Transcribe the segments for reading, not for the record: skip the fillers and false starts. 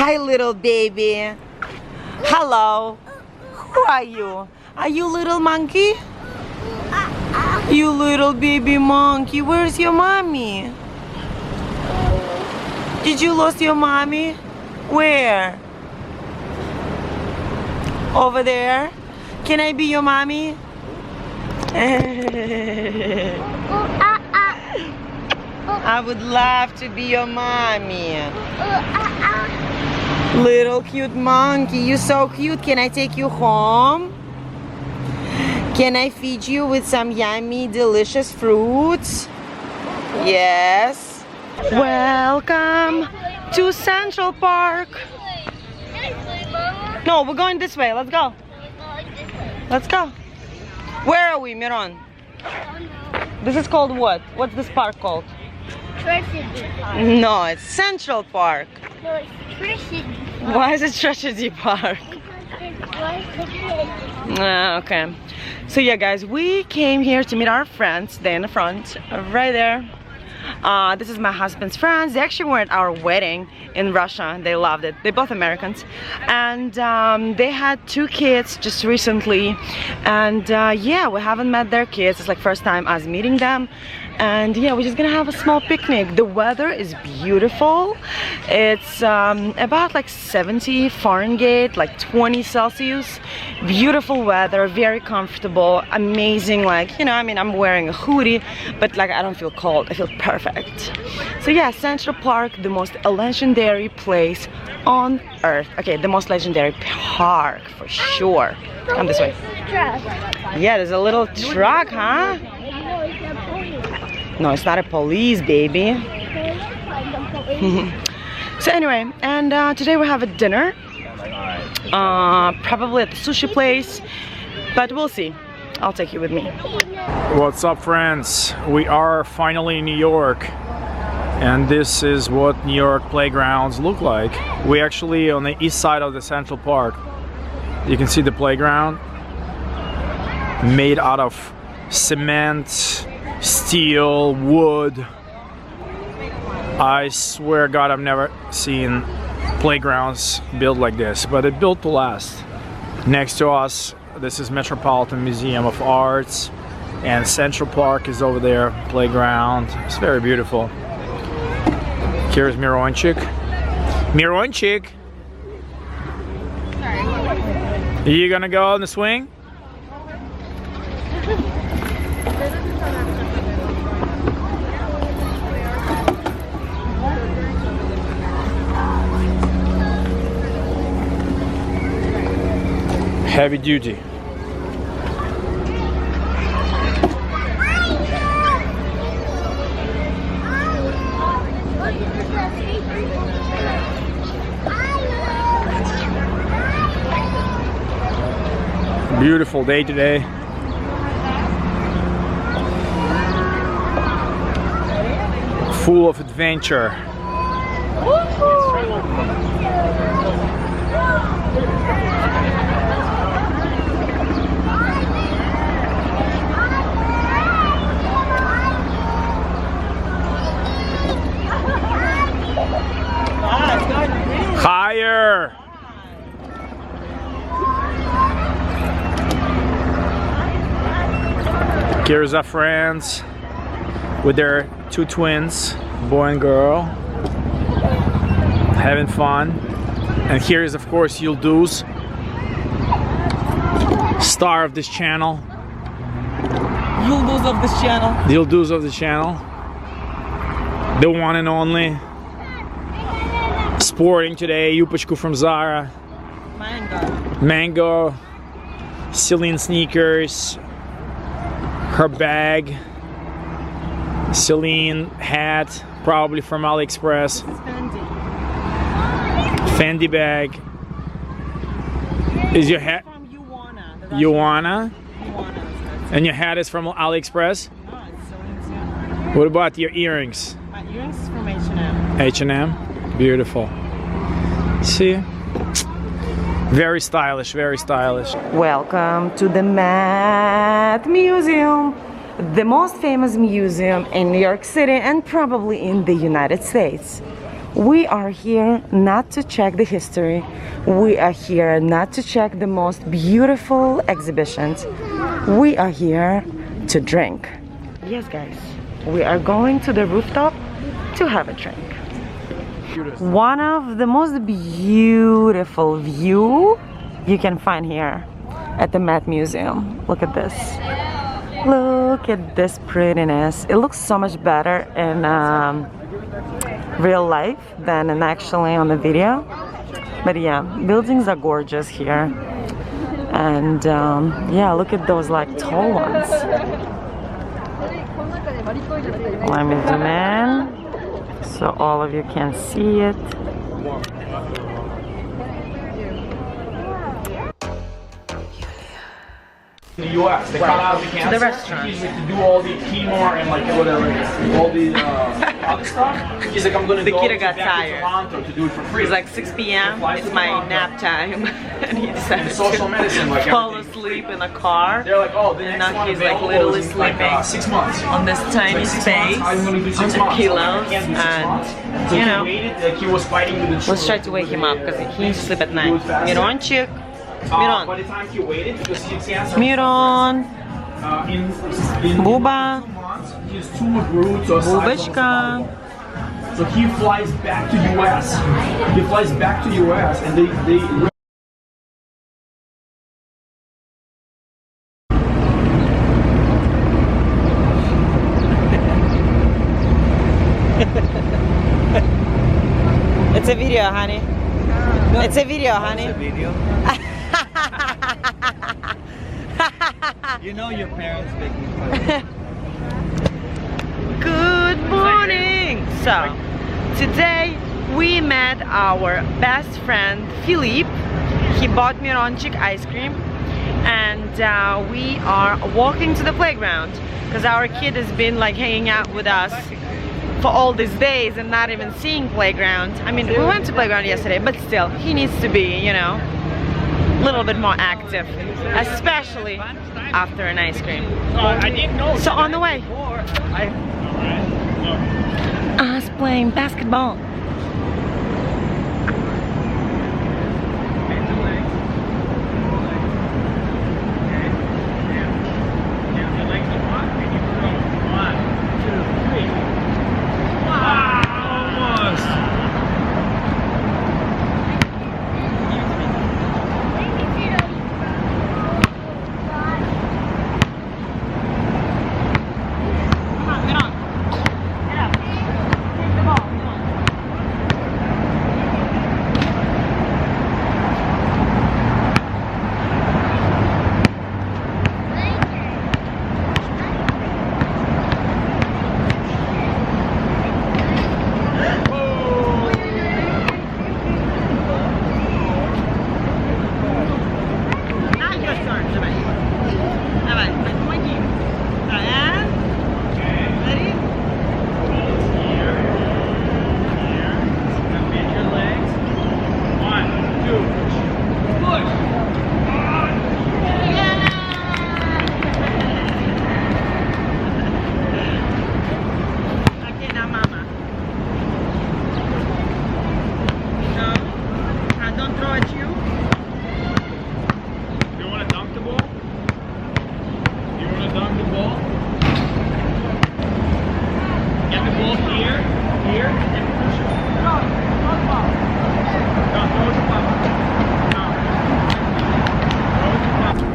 Hi, little baby. Hello. Who are you? Are you little monkey? You little baby monkey. Where's your mommy? Did you lose your mommy? Where? Over there? Can I be your mommy? I would love to be your mommy. Little cute monkey, you're so cute. Can I take you home? Can I feed you with some yummy, delicious fruits? Yes. Welcome to Central Park. No, we're going this way. Let's go. Let's go. Where are we, Miron? This is called what? What's this park called? Tragedy Park. No, it's Central Park. No, it's Tragedy Park. Why is it Tragedy Park? Okay. So yeah, guys, we came here to meet our friends. They're in the front, right there. This is my husband's friends. They actually were at our wedding in Russia. They loved it. They're both Americans, and they had 2 kids just recently. And yeah, we haven't met their kids. It's like first time us meeting them. And yeah, we're just gonna have a small picnic. The weather is beautiful. It's about like 70 Fahrenheit, like 20 Celsius. Beautiful weather, very comfortable, amazing. Like, you know, I mean, I'm wearing a hoodie, but like I don't feel cold. I feel perfect. So yeah, Central Park, the most legendary place on earth. Okay, the most legendary park for sure. Come this way. Yeah, there's a little truck, huh? No, it's not a police, baby. So anyway, and today we have a dinner. Probably at the sushi place, but we'll see. I'll take you with me. What's up, friends? We are finally in New York, and this is what New York playgrounds look like. We're actually on the east side of the Central Park. You can see the playground made out of cement, steel, wood. I swear God, I've never seen playgrounds built like this, but it built to last. Next to us, this is Metropolitan Museum of Arts, and Central Park is over there, playground. It's very beautiful. Here's Mironchik. Mironchik! Are you gonna go on the swing? Heavy duty. Beautiful day today. Full of adventure. Higher! Here's our friends with their 2 twins, boy and girl, having fun. And here is, of course, Yulduz, star of this channel. Yulduz of this channel. The Yulduz of the channel. The one and only. Sporting today, Yupachku from Zara. Mango. Celine sneakers. Her bag. Celine hat, probably from AliExpress. Fendi bag. Is your hat From Yuana? And your hat is from AliExpress? Oh, it's Celine. What about your earrings? My earrings is from H&M. H&M? Beautiful. See? Very stylish, very stylish. Welcome to the Math Museum, the most famous museum in New York City and probably in the United States. We are here not to check the history. We are here not to check the most beautiful exhibitions. We are here to drink. Yes, guys, we are going to the rooftop to have a drink. One of the most beautiful view you can find here at the Met Museum. Look at this. Look at this prettiness. It looks so much better in real life than in actually on the video. But yeah, buildings are gorgeous here. And yeah, look at those like tall ones. Let me zoom in so all of you can see it. In the U.S. They cut out the cancer. The restaurant. He's like to do all the chemo and like whatever, all the other stuff. He's like, I'm gonna The go kid got back tired. to Toronto to do it for free. It's like 6 p.m. It's my nap time, and he decided social medicine, like to fall everything. asleep in the car. They're like, oh, the And next now one he's like available literally is in, like, sleeping 6 months. on this tiny It's like 6 space, months. I'm gonna do 6 100 months. kilos, I can't do 6 months. and So you he know, waited, like he was fighting with the let's try to wake him up because he needs to sleep at night. Mironchik, By Miron, the time he waited, because he cancer. Miron, In Buba, 2 months, his tumor grew to a size of Bubishka. So he flies back to US. He flies back to US and they It's a video, honey. It's a video, honey. It's a video. You know your parents make me fun. Good morning! So, today we met our best friend Philippe. He bought Mironchik ice cream and we are walking to the playground because our kid has been like hanging out with us for all these days and not even seeing playground. I mean, we went to playground yesterday, but still, he needs to be, you know, a little bit more active, especially after an ice cream. I didn't know. So on the way, us playing basketball.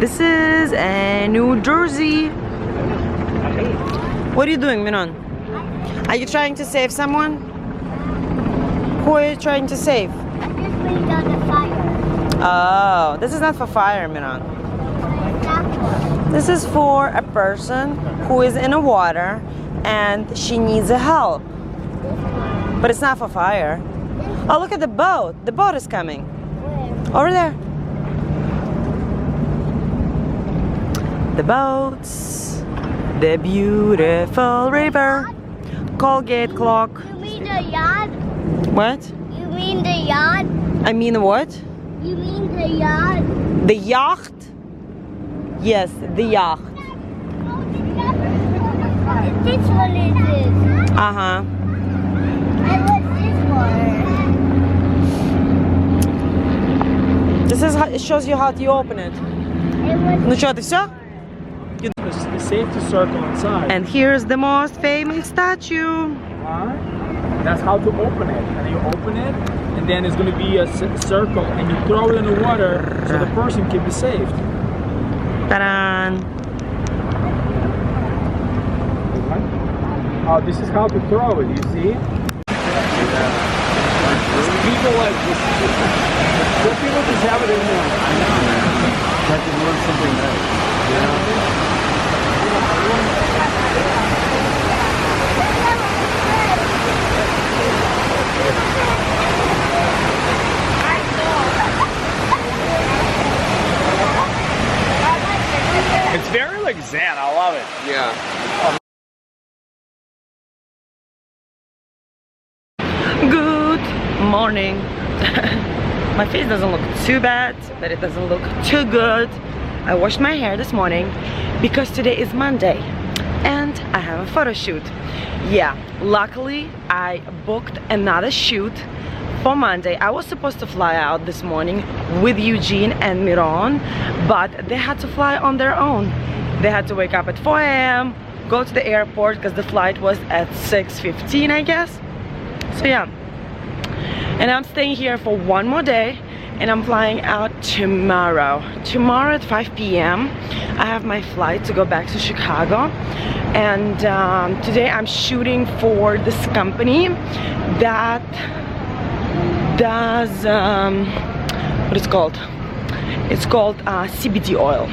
This is New Jersey. What are you doing, Miron? Are you trying to save someone? Who are you trying to save? I just put it on the fire. Oh, this is not for fire, Miron. This is for a person who is in the water and she needs a help. But it's not for fire. Oh, look at the boat. The boat is coming. Over there. The boats. The beautiful river. Colgate clock. You mean the yacht? What? You mean the yacht? I mean what? You mean the yacht? The yacht? Yes, the yacht. This one is this. Uh-huh. And what's this one? This is how, it shows you how you open it. Ну что, ты все? It's safe to circle inside. And here's the most famous statue. That's how to open it. And you open it, and then it's going to be a circle, and you throw it in the water so the person can be saved. Ta-da! Oh, this is how to throw it, you see? People like this. Some people just have it in there. I know, man. Try to learn something new. Yeah. It's very like Zen, I love it. Yeah. Good morning. My face doesn't look too bad, but it doesn't look too good. I washed my hair this morning because today is Monday and I have a photo shoot. Yeah, luckily I booked another shoot for Monday. I was supposed to fly out this morning with Eugene and Miron, but they had to fly on their own. They had to wake up at 4 a.m., go to the airport because the flight was at 6:15, I guess. So yeah, and I'm staying here for one more day and I'm flying out tomorrow. Tomorrow at 5 p.m. I have my flight to go back to Chicago, and today I'm shooting for this company that does what is called? It's called CBD oil.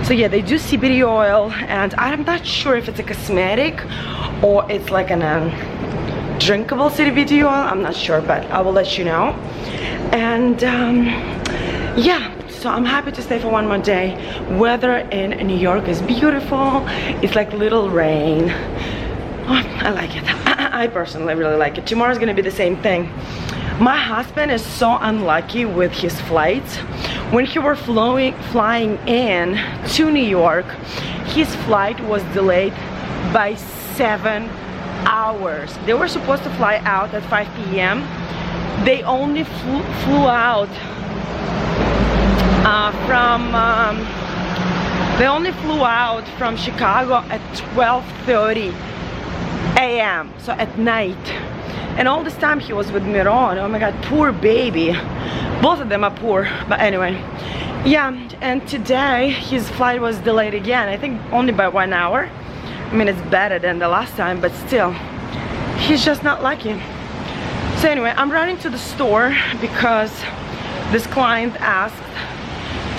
So yeah, they do CBD oil, and I'm not sure if it's a cosmetic or it's like an drinkable CBD oil. I'm not sure, but I will let you know. And yeah, so I'm happy to stay for one more day. Weather in New York is beautiful. It's like little rain. Oh, I like it. I personally really like it. Tomorrow's gonna be the same thing. My husband is so unlucky with his flights. When he were flying in to New York, his flight was delayed by 7 hours. They were supposed to fly out at 5 p.m. They only flew out from Chicago at 12:30 a.m. so at night. And all this time he was with Miron. Oh my god, poor baby. Both of them are poor, but anyway. Yeah, and today his flight was delayed again. I think only by 1 hour. I mean, it's better than the last time, but still, he's just not lucky. So anyway, I'm running to the store because this client asked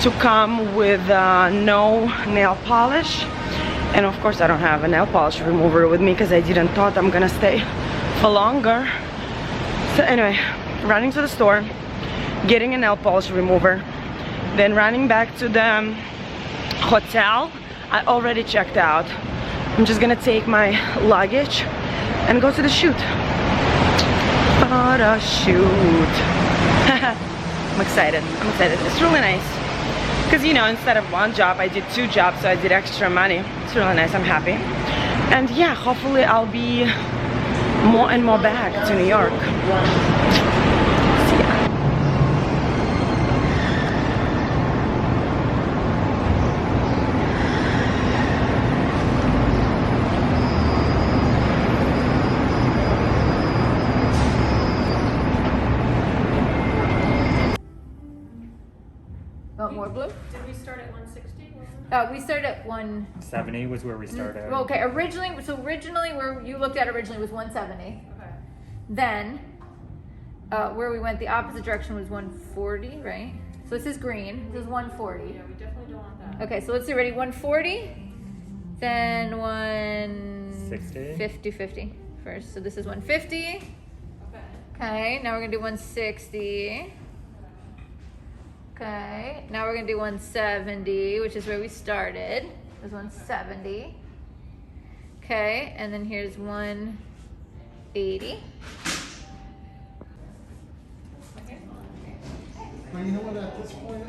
to come with no nail polish. And of course I don't have a nail polish remover with me because I didn't thought I'm gonna stay for longer. So anyway, running to the store, getting a nail polish remover, then running back to the hotel. I already checked out. I'm just gonna take my luggage and go to the shoot. Photo shoot. I'm excited. I'm excited. It's really nice. Because, you know, instead of one job, I did 2 jobs, so I did extra money. It's really nice. I'm happy. And yeah, hopefully I'll be more and more back to New York. See ya. Oh, more blue? Did we start at 160? We started at 70 was where we started. Okay, originally where you looked at originally was 170. Okay. Then, where we went the opposite direction was 140, right? So this is green, this is 140. Yeah, we definitely don't want that. Okay, so let's see, ready? 140, then 150, 50 first. So this is 150. Okay. Okay, now we're gonna do 160. Okay, now we're gonna do 170, which is where we started. It was 170. Okay, and then here's 180. Well, you know what, at this point,